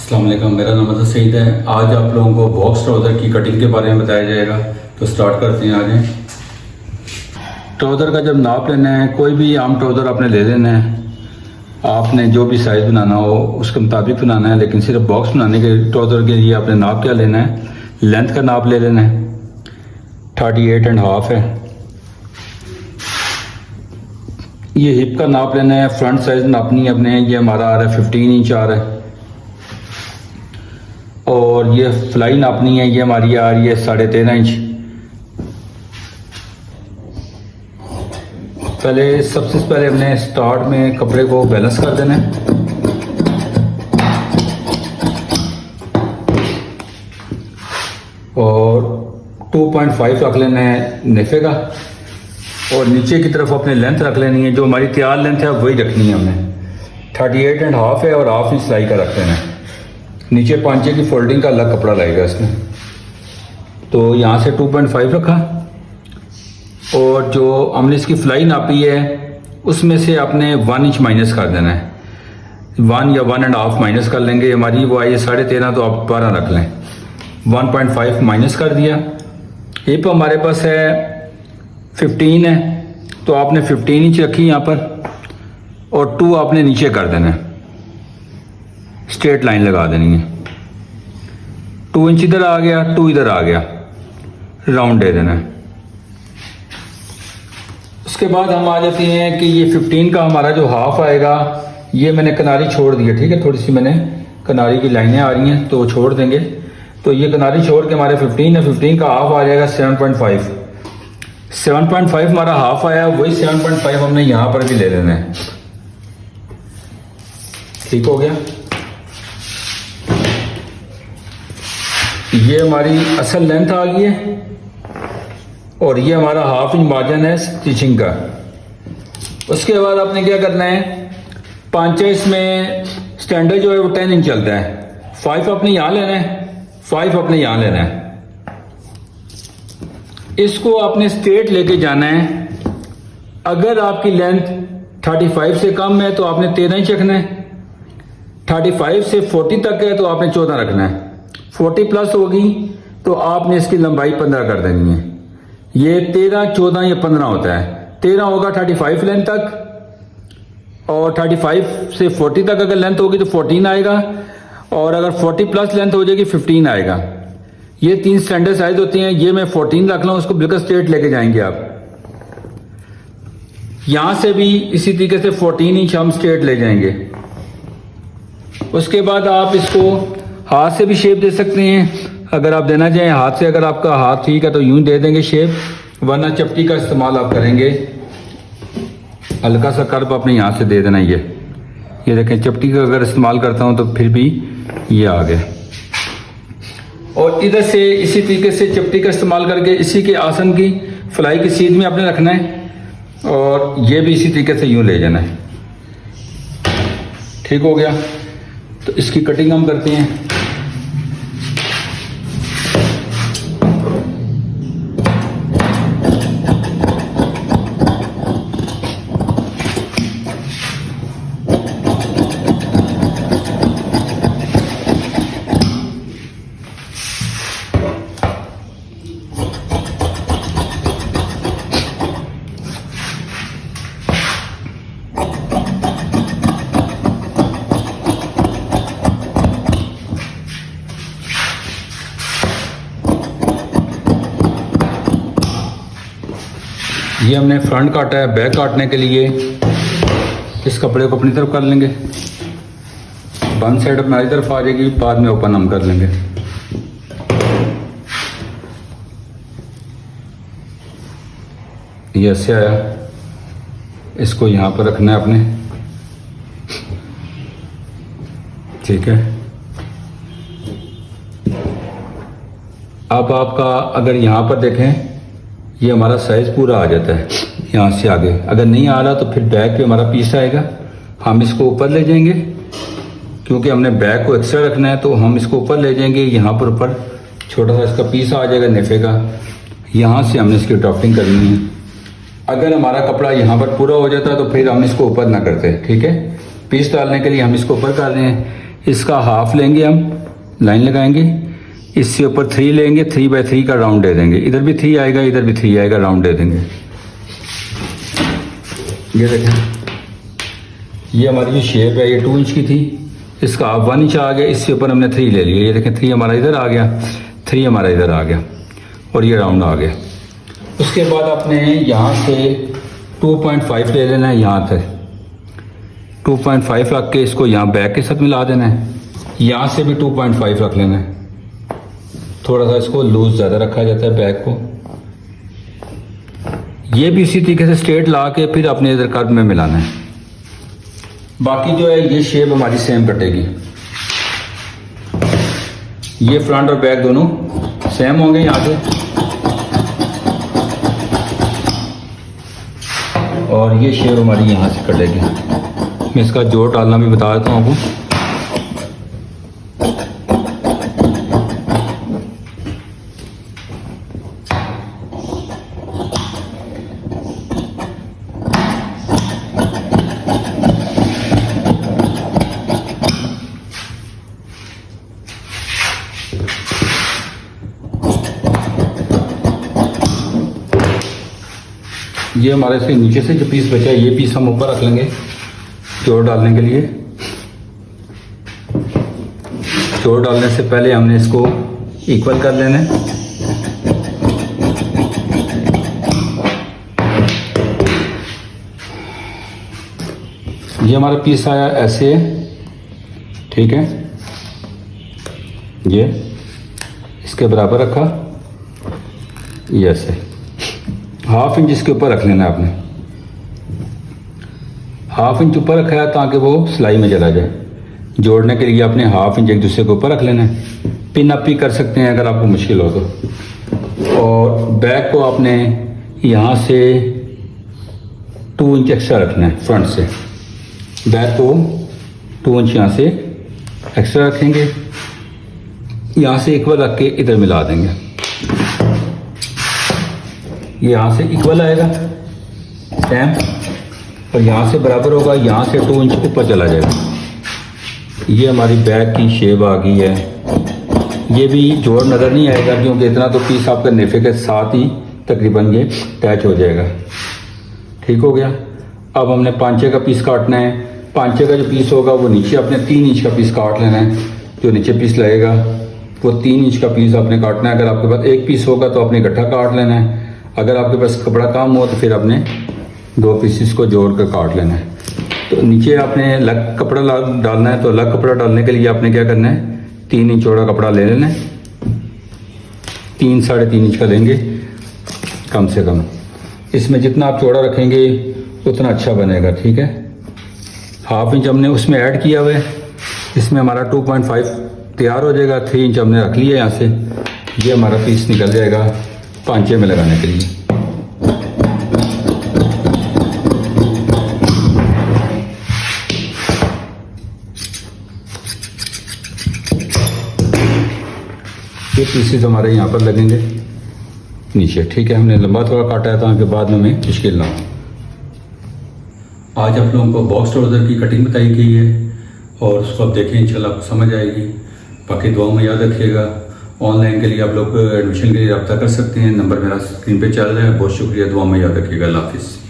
अस्सलाम वालेकुम, मेरा नाम अज़हर सईद है। आज आप लोगों को बॉक्स ट्राउज़र की कटिंग के बारे में बताया जाएगा। तो स्टार्ट करते हैं। आगे ट्राउज़र का जब नाप लेना है, कोई भी आम ट्राउज़र आपने ले लेना है। आपने जो भी साइज़ बनाना हो उसके मुताबिक बनाना है, लेकिन सिर्फ बॉक्स बनाने के ट्राउज़र के लिए आपने नाप क्या लेना है, लेंथ का नाप ले लेना है। 38.5 है। ये हिप का नाप लेना है। फ्रंट साइज़ नापनी है अपने। ये हमारा आ रहा है 15 इंच आ रहा है। और ये फ्लाई नापनी है। ये हमारी आ रही है 13.5 इंच। सबसे पहले हमने स्टार्ट में कपड़े को बैलेंस कर देना है। और 2.5 रख लेना है नेफे का। और नीचे की तरफ अपने लेंथ रख लेनी है। जो हमारी तैयार लेंथ है वही रखनी है हमने। 38.5 है और हाफ इंच सिलाई का रख लेना है। नीचे पांचे की फोल्डिंग का अलग कपड़ा लगेगा इसमें। तो यहाँ से 2.5 रखा। और जो हमने इसकी फ्लाई नापी है उसमें से आपने 1 इंच माइनस कर देना है। 1 या 1.5 माइनस कर लेंगे। हमारी वो आई है 13.5, तो आप 12 रख लें। 1.5 माइनस कर दिया। हिप हमारे पास है 15 है, तो आपने 15 इंच रखी यहाँ पर। और 2 आपने नीचे कर देना है। स्ट्रेट लाइन लगा देनी है। 2 इंच इधर आ गया, 2 इधर आ गया, राउंड दे देना है। उसके बाद हम आ जाते हैं कि ये 15 का हमारा जो हाफ आएगा, ये मैंने किनारी छोड़ दी है। ठीक है, थोड़ी सी मैंने किनारी की लाइनें आ रही हैं तो छोड़ देंगे। तो ये किनारी छोड़ के हमारे 15 है। 15 का हाफ आ जाएगा 7.5। 7.5 हमारा हाफ आया। वही 7.5 हमने यहाँ पर भी ले लेना है। ठीक हो गया। ये हमारी असल लेंथ आ गई है। और ये हमारा हाफ इंच मार्जिन है स्टिचिंग का। उसके बाद आपने क्या करना है, पांचे इसमें स्टैंडर्ड जो है वो 10 इंच चलता है। 5 आपने यहाँ लेना है, 5 आपने यहाँ लेना है। इसको आपने स्ट्रेट लेके जाना है। अगर आपकी लेंथ 35 से कम है तो आपने 13 इंच रखना है। 35 से 40 तक है तो आपने 14 रखना है। 40 प्लस होगी तो आपने इसकी लंबाई 15 कर देनी है। ये 13, 14 या 15 होता है। 13 होगा 35 लेंथ तक। और 35 से 40 तक अगर लेंथ होगी तो 14 आएगा। और अगर 40 प्लस लेंथ हो जाएगी 15 आएगा। ये 3 स्टैंडर्ड साइज होती हैं। ये मैं 14 रख लूँ, उसको बिल्कुल स्ट्रेट लेके जाएंगे आप। यहां से भी इसी तरीके से 14 इंच हम स्ट्रेट ले जाएंगे। उसके बाद आप इसको हाथ से भी शेप दे सकते हैं। अगर आप देना चाहें हाथ से, अगर आपका हाथ ठीक है तो यूं दे देंगे शेप, वरना चपटी का इस्तेमाल आप करेंगे। हल्का सा कर्व अपने यहाँ से दे देना। ये देखें, चपटी का अगर इस्तेमाल करता हूँ तो फिर भी ये आ गया। और इधर से इसी तरीके से चपटी का इस्तेमाल करके इसी के आसन की फ्लाई की सीध में आपने रखना है। और ये भी इसी तरीके से यूं ले जाना है। ठीक हो गया। तो इसकी कटिंग हम करते हैं। ये हमने फ्रंट काटा है। बैक काटने के लिए इस कपड़े को अपनी तरफ कर लेंगे। बंद साइड हमारी तरफ आ जाएगी, बाद में ओपन हम कर लेंगे। ये ऐसे आया। इसको यहाँ पर रखना है अपने। ठीक है। अब आपका अगर यहाँ पर देखें, ये हमारा साइज पूरा आ जाता है यहाँ से आगे। अगर नहीं आ रहा तो फिर बैक पे हमारा पीस आएगा। हम इसको ऊपर ले जाएंगे, क्योंकि हमने बैक को एक्स्ट्रा रखना है तो हम इसको ऊपर ले जाएंगे। यहाँ पर ऊपर छोटा सा इसका पीस आ जाएगा नेफे का। यहाँ से हमने इसकी ड्राफ्टिंग करनी है। अगर हमारा कपड़ा यहाँ पर पूरा हो जाता है तो फिर हम इसको ऊपर ना करते। ठीक है, पीस डालने के लिए हम इसको ऊपर कर रहे हैं। इसका हाफ लेंगे, हम लाइन लगाएंगे, इससे ऊपर 3 लेंगे, 3/3 का राउंड दे देंगे, इधर भी 3 आएगा, इधर भी 3 आएगा, राउंड दे देंगे। ये देखें, ये हमारी जो शेप है ये 2 इंच की थी, इसका हाफ 1 इंच आ गया, इससे ऊपर हमने 3 ले लिया। ये देखें 3 हमारा इधर आ गया, 3 हमारा इधर आ गया और ये राउंड आ गया। उसके बाद आपने यहाँ से 2.5 ले लेना है, यहाँ से 2.5 रख के इसको यहाँ बैक के साथ मिला देना है। यहाँ से भी 2.5 रख लेना है, थोड़ा सा इसको लूज ज़्यादा रखा जाता है बैक को। ये भी इसी तरीके से स्ट्रेट ला के फिर अपने इधर कर्व में मिलाना है। बाकी जो है ये शेप हमारी सेम कटेगी, ये फ्रंट और बैक दोनों सेम होंगे यहाँ से, और ये शेप हमारी यहाँ से कटेगी। मैं इसका जोड़ डालना भी बता देता हूँ आपको। ये हमारे से नीचे से जो पीस बचा है ये पीस हम ऊपर रख लेंगे जोड़ डालने के लिए। जोड़ डालने से पहले हमने इसको इक्वल कर लेना है। ये हमारा पीस आया ऐसे, ठीक है, ये इसके बराबर रखा, ये ऐसे 1/2 इंच इसके ऊपर रख लेना है आपने। 1/2 इंच ऊपर रखा है ताकि वो सिलाई में चला जाए। जोड़ने के लिए आपने 1/2 इंच एक दूसरे के ऊपर रख लेना है। पिन अप भी कर सकते हैं अगर आपको मुश्किल हो तो। और बैक को आपने यहाँ से 2 इंच एक्स्ट्रा रखना है फ्रंट से। बैक को 2 इंच यहाँ से एक्स्ट्रा रखेंगे, यहाँ से इक्वल रख के इधर मिला देंगे। ये यहाँ से इक्वल आएगा सेम, और यहाँ से बराबर होगा, यहाँ से 2 इंच ऊपर चला जाएगा। ये हमारी बैक की शेप आ गई है। ये भी जोड़ नज़र नहीं आएगा क्योंकि इतना तो पीस आपका नेफे के साथ ही तकरीबन ये अटैच हो जाएगा। ठीक हो गया। अब हमने 5 का पीस काटना है। 5 का जो पीस होगा वो नीचे अपने 3 इंच का पीस काट लेना है। जो नीचे पीस लगेगा वो 3 इंच का पीस आपने काटना है। अगर आपके पास 1 पीस होगा तो आपने इकट्ठा काट लेना है। अगर आपके पास कपड़ा कम हो तो फिर आपने 2 पीसेस को जोड़ कर काट लेना है। तो नीचे आपने अलग कपड़ा डालना है, तो अलग कपड़ा डालने के लिए आपने क्या करना है, 3 इंच चौड़ा कपड़ा ले लेना है। 3 साढ़े 3 इंच का लेंगे कम से कम। इसमें जितना आप चौड़ा रखेंगे उतना अच्छा बनेगा। ठीक है। 1/2 इंच हमने उसमें ऐड किया हुआ है। इसमें हमारा 2.5 तैयार हो जाएगा। 3 इंच हमने रख लिया यहाँ से। ये हमारा पीस निकल जाएगा 5 में लगाने के लिए। ये पीसेस हमारे यहाँ पर लगेंगे नीचे। ठीक है। हमने लंबा थोड़ा काटा है ताकि बाद में हमें मुश्किल ना हो। आज आप लोगों को बॉक्स ट्राउज़र की कटिंग बताई गई है और उसको आप देखें, इंशाल्लाह आपको समझ आएगी। बाकी दुआ में याद रखिएगा। ऑनलाइन के लिए आप लोग एडमिशन के लिए रब्ता कर सकते हैं। नंबर मेरा स्क्रीन पे चल रहा है। बहुत शुक्रिया। दुआ में याद रखिएगा। अल्लाह हाफिज़।